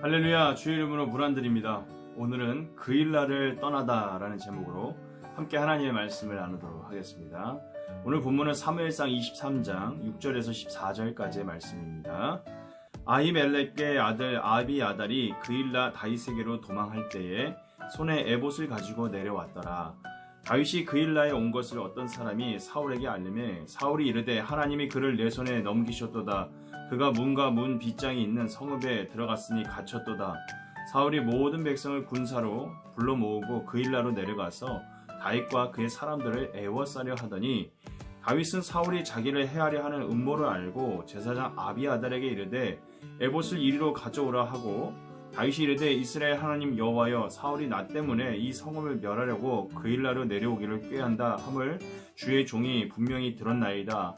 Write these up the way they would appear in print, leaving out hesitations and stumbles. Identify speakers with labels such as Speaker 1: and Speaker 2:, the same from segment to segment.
Speaker 1: 할렐루야, 주의 이름으로 문안드립니다. 오늘은 그일라를 떠나다 라는 제목으로 함께 하나님의 말씀을 나누도록 하겠습니다. 오늘 본문은 사무엘상 23장 6절에서 14절까지의 말씀입니다. 아히멜렉의 아들 아비아달이 그일라 다윗에게로 도망할 때에 손에 에봇을 가지고 내려왔더라. 다윗이 그일라에 온 것을 어떤 사람이 사울에게 알림해 사울이 이르되 하나님이 그를 내 손에 넘기셨도다. 그가 문과 문 빗장이 있는 성읍에 들어갔으니 갇혔도다. 사울이 모든 백성을 군사로 불러 모으고 그일라로 내려가서 다윗과 그의 사람들을 애워싸려 하더니 다윗은 사울이 자기를 해하려 하는 음모를 알고 제사장 아비아달에게 이르되 에봇을 이리로 가져오라 하고 다윗이 이르되 이스라엘 하나님 여호와여 사울이 나 때문에 이 성읍을 멸하려고 그일라로 내려오기를 꾀한다 함을 주의 종이 분명히 들었나이다.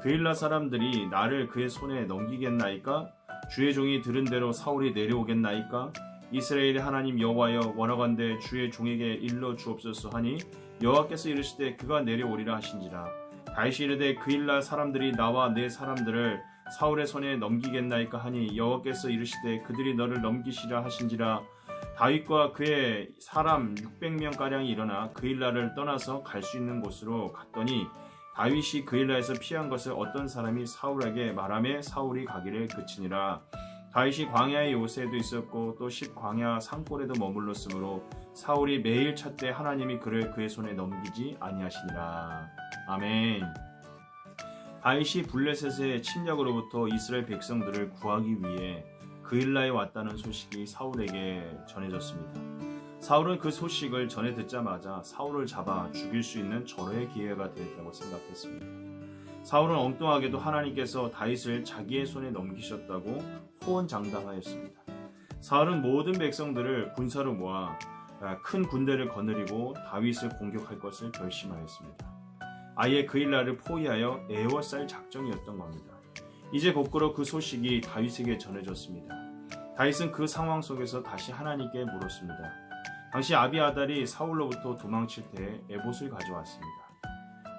Speaker 1: 그일라 사람들이 나를 그의 손에 넘기겠나이까? 주의 종이 들은 대로 사울이 내려오겠나이까? 이스라엘의 하나님 여호와여 원하건대 주의 종에게 일러 주옵소서 하니 여호와께서 이르시되 그가 내려오리라 하신지라. 다윗이 이르되 그일라 사람들이 나와 내 사람들을 사울의 손에 넘기겠나이까 하니 여호와께서 이르시되 그들이 너를 넘기시라 하신지라. 다윗과 그의 사람 600명가량이 일어나 그일라를 떠나서 갈 수 있는 곳으로 갔더니 다윗이 그일라에서 피한 것을 어떤 사람이 사울에게 말하며 사울이 가기를 그치니라. 다윗이 광야의 요새에도 있었고 또 십광야 산골에도 머물렀으므로 사울이 매일 찾되 하나님이 그를 그의 손에 넘기지 아니하시니라. 아멘. 다윗이 블레셋의 침략으로부터 이스라엘 백성들을 구하기 위해 그일라에 왔다는 소식이 사울에게 전해졌습니다. 사울은 그 소식을 전해 듣자마자 사울을 잡아 죽일 수 있는 절호의 기회가 되었다고 생각했습니다. 사울은 엉뚱하게도 하나님께서 다윗을 자기의 손에 넘기셨다고 호언장담하였습니다. 사울은 모든 백성들을 군사로 모아 큰 군대를 거느리고 다윗을 공격할 것을 결심하였습니다. 아예 그일라를 포위하여 애워쌀 작정이었던 겁니다. 이제 곧바로 그 소식이 다윗에게 전해졌습니다. 다윗은 그 상황 속에서 다시 하나님께 물었습니다. 당시 아비아달이 사울로부터 도망칠 때 에봇을 가져왔습니다.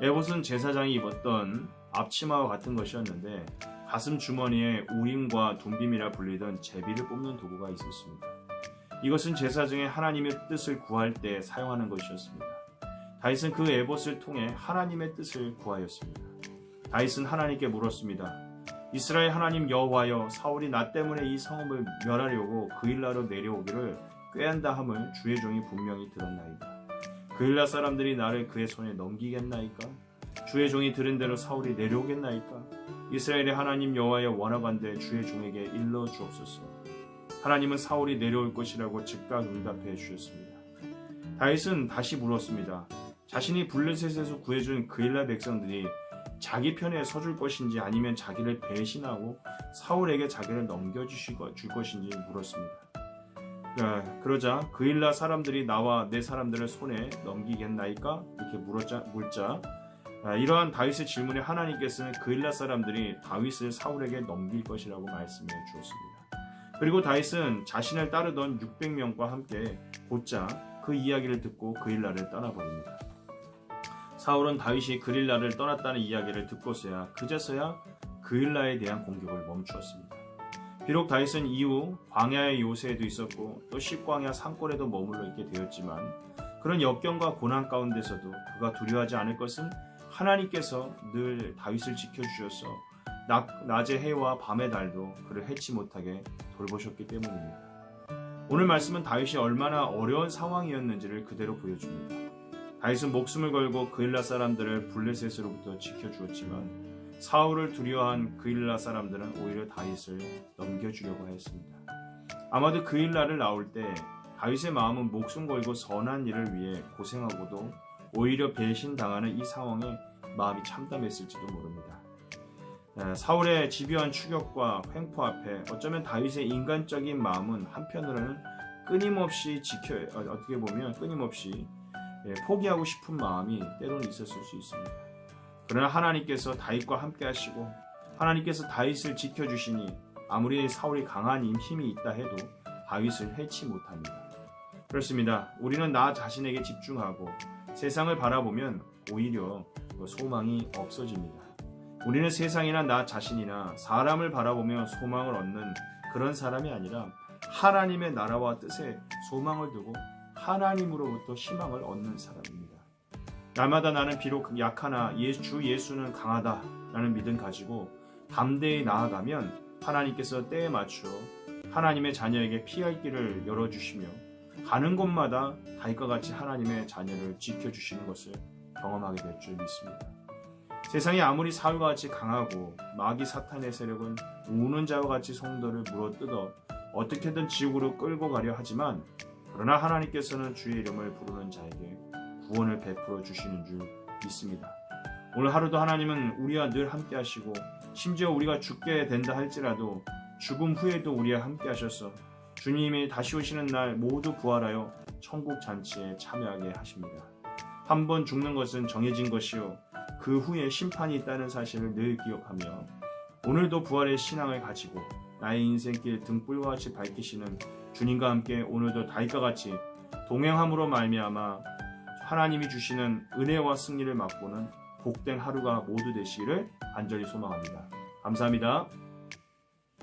Speaker 1: 에봇은 제사장이 입었던 앞치마와 같은 것이었는데 가슴 주머니에 우림과 둠빔이라 불리던 제비를 뽑는 도구가 있었습니다. 이것은 제사 중에 하나님의 뜻을 구할 때 사용하는 것이었습니다. 다윗은 그 에봇을 통해 하나님의 뜻을 구하였습니다. 다윗은 하나님께 물었습니다. 이스라엘 하나님 여호와여 사울이 나 때문에 이 성읍을 멸하려고 그일라로 내려오기를 꾀한다 함을 주의 종이 분명히 들었나이다. 그일라 사람들이 나를 그의 손에 넘기겠나이까? 주의 종이 들은 대로 사울이 내려오겠나이까? 이스라엘의 하나님 여호와여 원하건대 주의 종에게 일러 주옵소서. 하나님은 사울이 내려올 것이라고 즉각 응답해 주셨습니다. 다윗은 다시 물었습니다. 자신이 블레셋에서 구해준 그일라 백성들이 자기 편에 서줄 것인지 아니면 자기를 배신하고 사울에게 자기를 넘겨줄 것인지 물었습니다. 그러자 그일라 사람들이 나와 내 사람들을 손에 넘기겠나이까? 이렇게 묻자 이러한 다윗의 질문에 하나님께서는 그일라 사람들이 다윗을 사울에게 넘길 것이라고 말씀해 주었습니다. 그리고 다윗은 자신을 따르던 600명과 함께 곧장 그 이야기를 듣고 그일라를 떠나버립니다. 사울은 다윗이 그일라를 떠났다는 이야기를 듣고서야 그제서야 그일라에 대한 공격을 멈추었습니다. 비록 다윗은 이후 광야의 요새에도 있었고 또 십광야 산골에도 머물러 있게 되었지만 그런 역경과 고난 가운데서도 그가 두려워하지 않을 것은 하나님께서 늘 다윗을 지켜주셔서 낮의 해와 밤의 달도 그를 해치 못하게 돌보셨기 때문입니다. 오늘 말씀은 다윗이 얼마나 어려운 상황이었는지를 그대로 보여줍니다. 다윗은 목숨을 걸고 그일라 사람들을 블레셋으로부터 지켜주었지만 사울을 두려워한 그일라 사람들은 오히려 다윗을 넘겨주려고 했습니다. 아마도 그일라를 나올 때 다윗의 마음은 목숨 걸고 선한 일을 위해 고생하고도 오히려 배신당하는 이 상황에 마음이 참담했을지도 모릅니다. 사울의 집요한 추격과 횡포 앞에 어쩌면 다윗의 인간적인 마음은 한편으로는 끊임없이 포기하고 싶은 마음이 때로는 있었을 수 있습니다. 그러나 하나님께서 다윗과 함께 하시고 하나님께서 다윗을 지켜주시니 아무리 사울이 강한 힘이 있다 해도 다윗을 해치 못합니다. 그렇습니다. 우리는 나 자신에게 집중하고 세상을 바라보면 오히려 소망이 없어집니다. 우리는 세상이나 나 자신이나 사람을 바라보며 소망을 얻는 그런 사람이 아니라 하나님의 나라와 뜻에 소망을 두고 하나님으로부터 희망을 얻는 사람입니다. 날마다 나는 비록 약하나 주 예수는 강하다라는 믿음 가지고 담대히 나아가면 하나님께서 때에 맞추어 하나님의 자녀에게 피할 길을 열어주시며 가는 곳마다 다윗과 같이 하나님의 자녀를 지켜주시는 것을 경험하게 될 줄 믿습니다. 세상이 아무리 사울과 같이 강하고 마귀 사탄의 세력은 우는 자와 같이 성도를 물어뜯어 어떻게든 지옥으로 끌고 가려 하지만 그러나 하나님께서는 주의 이름을 부르는 자에게 구원을 베풀어 주시는 줄 믿습니다. 오늘 하루도 하나님은 우리와 늘 함께 하시고 심지어 우리가 죽게 된다 할지라도 죽음 후에도 우리와 함께 하셔서 주님이 다시 오시는 날 모두 부활하여 천국 잔치에 참여하게 하십니다. 한 번 죽는 것은 정해진 것이요 그 후에 심판이 있다는 사실을 늘 기억하며 오늘도 부활의 신앙을 가지고 나의 인생길 등불과 같이 밝히시는 주님과 함께 오늘도 다윗과 같이 동행함으로 말미암아 하나님이 주시는 은혜와 승리를 맛보는 복된 하루가 모두 되시기를 간절히 소망합니다. 감사합니다.